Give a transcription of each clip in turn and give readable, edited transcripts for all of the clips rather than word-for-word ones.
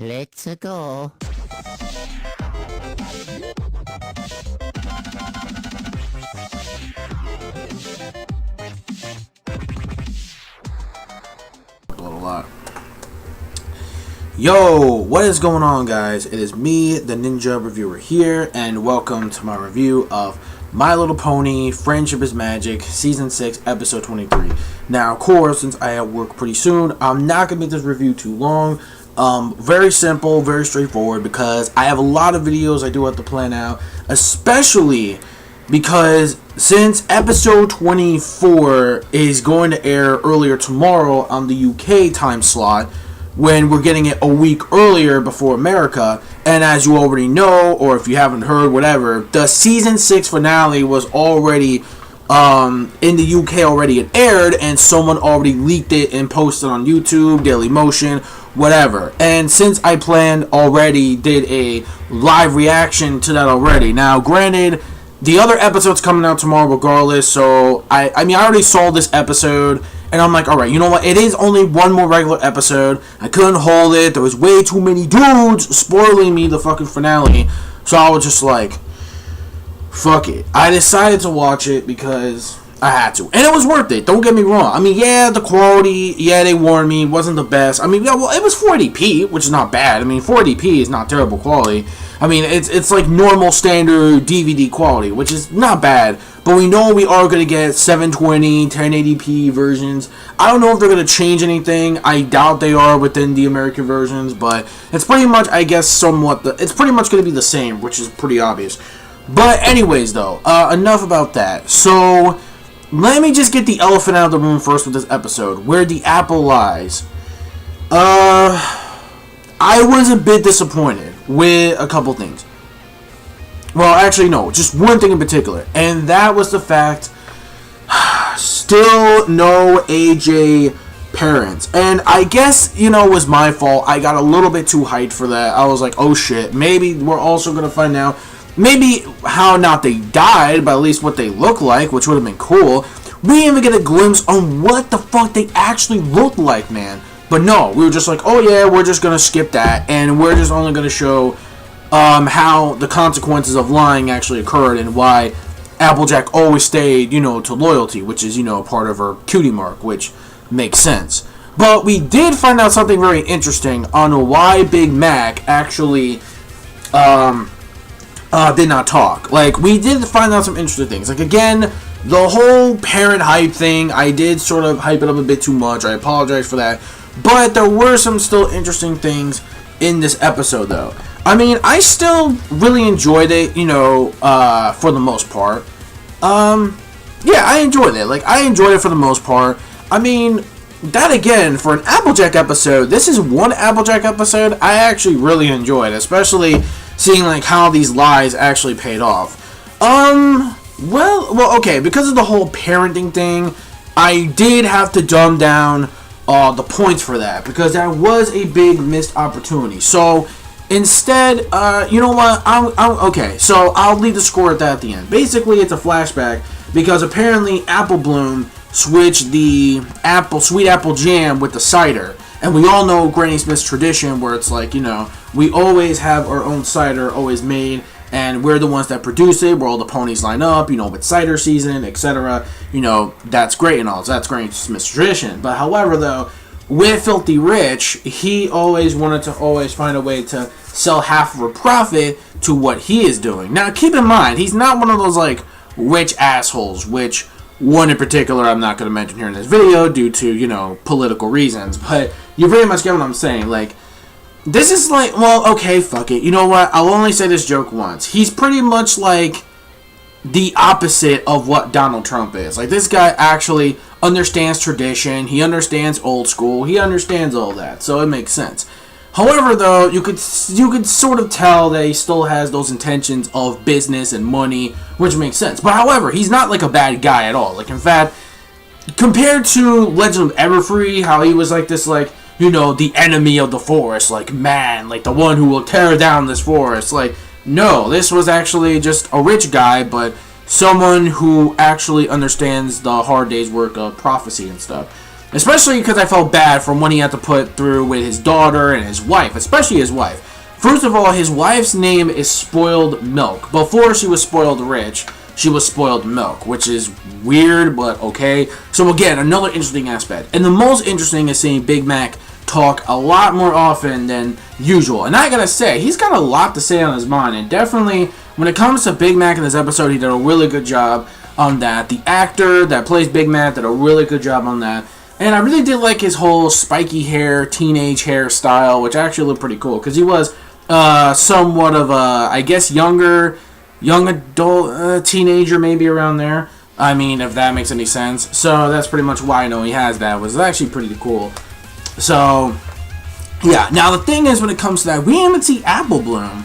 Let's go. A lot. Yo, what is going on, guys? It is me, the Ninja Reviewer here, and welcome to my review of My Little Pony Friendship is Magic Season 6, Episode 23. Now, of course, since I have work pretty soon, I'm not going to make this review too long. Very simple, very straightforward, because I have a lot of videos I do have to plan out, especially because since episode 24 is going to air earlier tomorrow on the UK time slot, when we're getting it a week earlier before America, and as you already know, or if you haven't heard, whatever, the season 6 finale was already in the UK already. It aired, and someone already leaked it and posted on YouTube, Daily Motion, whatever. And since I did a live reaction to that already. Now, granted, the other episode's coming out tomorrow regardless, so I mean, I already saw this episode, and I'm like, alright, you know what, it is only one more regular episode. I couldn't hold it. There was way too many dudes spoiling me the fucking finale, so I was just like, fuck it. I decided to watch it because I had to. And it was worth it, don't get me wrong. I mean, yeah, the quality, yeah, they warned me, wasn't the best. I mean, yeah, well, it was 480p, which is not bad. I mean, 480p is not terrible quality. I mean, it's like normal standard DVD quality, which is not bad. But we know we are going to get 720, 1080p versions. I don't know if they're going to change anything. I doubt they are within the American versions, but it's pretty much, I guess, it's pretty much going to be the same, which is pretty obvious. But anyways, though, enough about that. So, let me just get the elephant out of the room first with this episode, where the apple lies. I was a bit disappointed with a couple things. Well, actually, no, just one thing in particular, and that was the fact, still no AJ parents. And I guess, you know, it was my fault. I got a little bit too hyped for that. I was like, oh shit, maybe we're also going to find out, maybe how not they died, but at least what they look like, which would have been cool. We didn't even get a glimpse on what the fuck they actually looked like, man. But no, we were just like, oh yeah, we're just going to skip that, and we're just only going to show how the consequences of lying actually occurred and why Applejack always stayed, you know, to loyalty, which is, you know, part of her cutie mark, which makes sense. But we did find out something very interesting on why Big Mac actually did not talk. Like, we did find out some interesting things. Like, again, the whole parent hype thing, I did sort of hype it up a bit too much. I apologize for that. But there were some still interesting things in this episode, though. I mean, I still really enjoyed it, you know, for the most part. Yeah, I enjoyed it. Like, I enjoyed it for the most part. I mean, that again, for an Applejack episode, this is one Applejack episode I actually really enjoyed, especially seeing, like, how these lies actually paid off. Well, okay, because of the whole parenting thing, I did have to dumb down the points for that, because that was a big missed opportunity. So, instead, you know what, okay, so I'll leave the score at that at the end. Basically, it's a flashback, because apparently Apple Bloom switched the sweet apple jam with the cider. And we all know Granny Smith's tradition, where it's like, you know, we always have our own cider always made, and we're the ones that produce it, where all the ponies line up, you know, with cider season, etc. You know, that's great and all. So that's Granny Smith's tradition. But however, though, with Filthy Rich, he always wanted to find a way to sell half of a profit to what he is doing. Now, keep in mind, he's not one of those, like, rich assholes, which one in particular I'm not going to mention here in this video due to, you know, political reasons. But you pretty much get what I'm saying. Like, this is like, well, okay, fuck it. You know what? I'll only say this joke once. He's pretty much like the opposite of what Donald Trump is. Like, this guy actually understands tradition. He understands old school. He understands all that. So it makes sense. However, though, you could sort of tell that he still has those intentions of business and money, which makes sense. But however, he's not like a bad guy at all. Like, in fact, compared to Legend of Everfree, how he was like this, like, you know, the enemy of the forest, like, man, like the one who will tear down this forest. Like, no, this was actually just a rich guy, but someone who actually understands the hard day's work of prophecy and stuff. Especially because I felt bad from what he had to put through with his daughter and his wife, especially his wife. First of all, his wife's name is Spoiled Milk. Before she was Spoiled Rich, she was Spoiled Milk, which is weird, but okay. So again, another interesting aspect. And the most interesting is seeing Big Mac talk a lot more often than usual. And I gotta say, he's got a lot to say on his mind. And definitely, when it comes to Big Mac in this episode, he did a really good job on that. The actor that plays Big Mac did a really good job on that. And I really did like his whole spiky hair, teenage hairstyle, which actually looked pretty cool. Because he was somewhat of a, I guess, young adult, teenager, maybe around there. I mean, if that makes any sense. So that's pretty much why I know he has that. It was actually pretty cool. So, yeah. Now, the thing is, when it comes to that, we didn't even see Apple Bloom.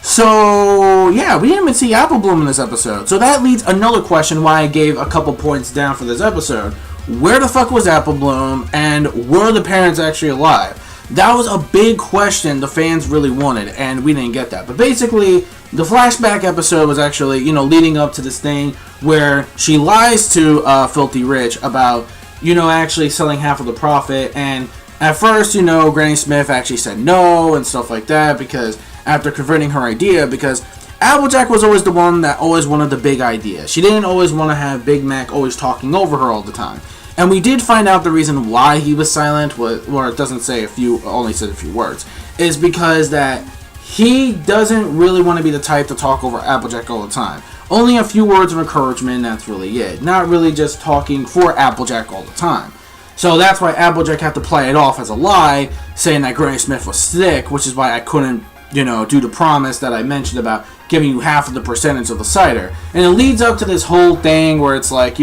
So, yeah, we didn't even see Apple Bloom in this episode. So that leads another question why I gave a couple points down for this episode. Where the fuck was Apple Bloom, and were the parents actually alive? That was a big question the fans really wanted, and we didn't get that. But basically, the flashback episode was actually, leading up to this thing where she lies to Filthy Rich about, actually selling half of the profit. And at first, Granny Smith actually said no and stuff like that, because after converting her idea, because Applejack was always the one that always wanted the big idea. She didn't always want to have Big Mac always talking over her all the time. And we did find out the reason why he was silent, or it doesn't say only said a few words, is because that he doesn't really want to be the type to talk over Applejack all the time. Only a few words of encouragement, that's really it. Not really just talking for Applejack all the time. So that's why Applejack had to play it off as a lie, saying that Granny Smith was sick, which is why I couldn't, do the promise that I mentioned about giving you half of the percentage of the cider. And it leads up to this whole thing where it's like,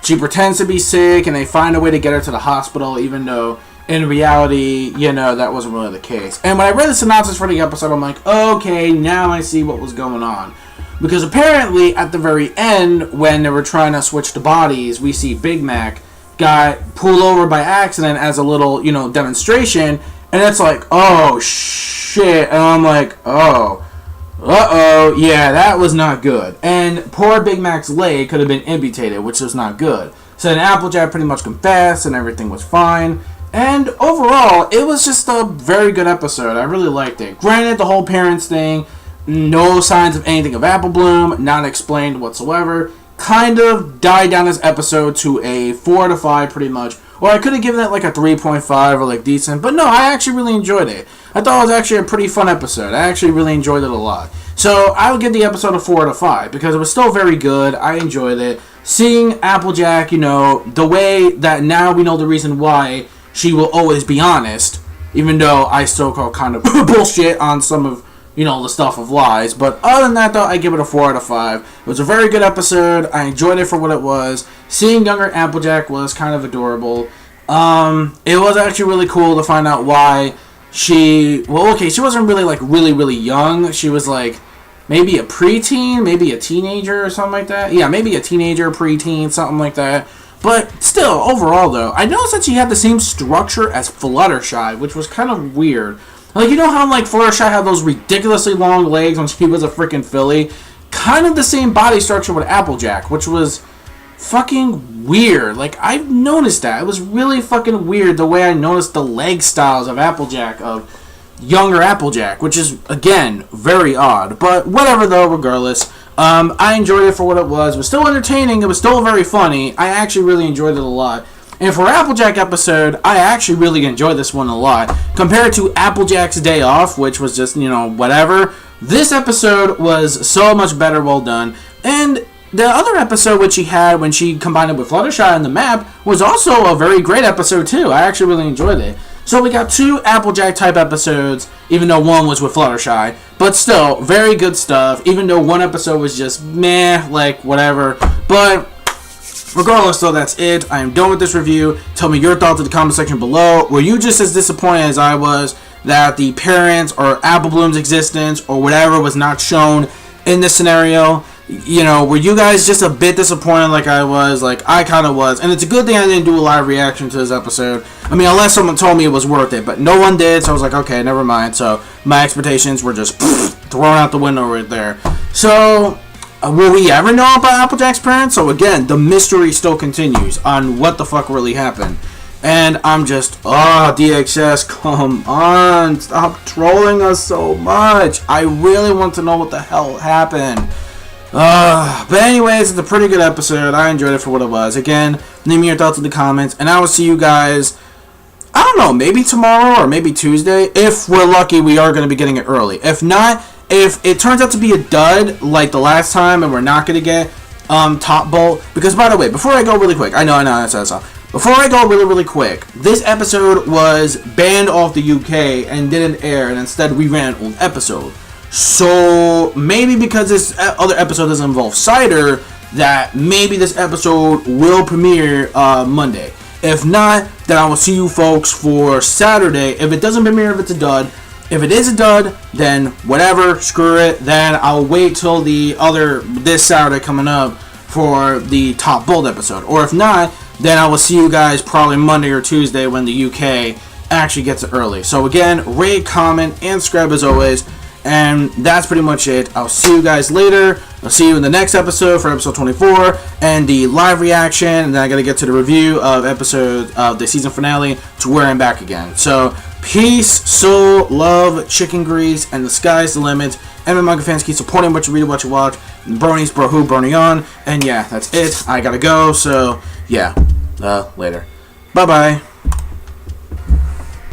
she pretends to be sick, and they find a way to get her to the hospital, even though, in reality, that wasn't really the case. And when I read the synopsis for the episode, I'm like, okay, now I see what was going on. Because apparently, at the very end, when they were trying to switch the bodies, we see Big Mac got pulled over by accident as a little, demonstration, and it's like, oh, shit, and I'm like, oh. Uh-oh, yeah, that was not good. And poor Big Mac's leg could have been amputated, which was not good. So then Applejack pretty much confessed, and everything was fine. And overall, it was just a very good episode. I really liked it. Granted, the whole parents thing, no signs of anything of Apple Bloom, not explained whatsoever, kind of died down this episode to a 4 out of 5 pretty much. Or I could have given it like a 3.5 or like decent. But no, I actually really enjoyed it. I thought it was actually a pretty fun episode. I actually really enjoyed it a lot. So I would give the episode a 4 out of 5 because it was still very good. I enjoyed it. Seeing Applejack, the way that now we know the reason why she will always be honest, even though I still call kind of bullshit on some of, the stuff of lies. But other than that, though, I give it a 4 out of 5. It was a very good episode. I enjoyed it for what it was. Seeing younger Applejack was kind of adorable. It was actually really cool to find out why she wasn't really, really, really young. She was, maybe a preteen, maybe a teenager or something like that. Yeah, maybe a teenager, preteen, something like that. But still, overall, though, I noticed that she had the same structure as Fluttershy, which was kind of weird. How, Fluttershy had those ridiculously long legs when she was a freaking filly? Kind of the same body structure with Applejack, which was fucking weird. I've noticed that. It was really fucking weird the way I noticed the leg styles of Applejack, of younger Applejack, which is, again, very odd. But whatever, though, regardless. I enjoyed it for what it was. It was still entertaining. It was still very funny. I actually really enjoyed it a lot. And for Applejack episode, I actually really enjoyed this one a lot. Compared to Applejack's Day Off, which was just, whatever. This episode was so much better, well done. And the other episode which she had when she combined it with Fluttershy on the map was also a very great episode too. I actually really enjoyed it. So we got 2 Applejack type episodes, even though one was with Fluttershy. But still, very good stuff, even though one episode was just meh, whatever. But regardless, though, that's it. I am done with this review. Tell me your thoughts in the comment section below. Were you just as disappointed as I was that the parents or Apple Bloom's existence or whatever was not shown in this scenario? Were you guys just a bit disappointed like I was? I kind of was. And it's a good thing I didn't do a live reaction to this episode. I mean, unless someone told me it was worth it. But no one did, so I was like, okay, never mind. So my expectations were just thrown out the window right there. So will we ever know about Applejack's parents? So again, the mystery still continues on what the fuck really happened. And I'm just, DXS, come on, stop trolling us so much. I really want to know what the hell happened. But anyways, it's a pretty good episode. I enjoyed it for what it was. Again, leave me your thoughts in the comments, and I will see you guys, I don't know, maybe tomorrow or maybe Tuesday. If we're lucky, we are going to be getting it early. If not, if it turns out to be a dud like the last time and we're not going to get Top Bolt, because by the way, before I go really quick, I know, that's all. Before I go really quick, this episode was banned off the UK and didn't air, and instead we ran an old episode. So maybe because this other episode doesn't involve Cider, that maybe this episode will premiere Monday. If not, then I will see you folks for Saturday. If it doesn't premiere, if it's a dud. If it is a dud, then whatever, screw it. Then I'll wait till this Saturday coming up for the Top Bold episode. Or if not, then I will see you guys probably Monday or Tuesday when the UK actually gets it early. So again, rate, comment, and subscribe as always. And that's pretty much it. I'll see you guys later. I'll see you in the next episode for episode 24 and the live reaction. And then I gotta get to the review of the season finale to where I'm back again. So peace, soul, love, chicken grease, and the sky's the limit. MMA manga fans, keep supporting what you read, what you watch. Bronies, bro who, Brony on. And yeah, that's it. I gotta go. So yeah, later. Bye bye.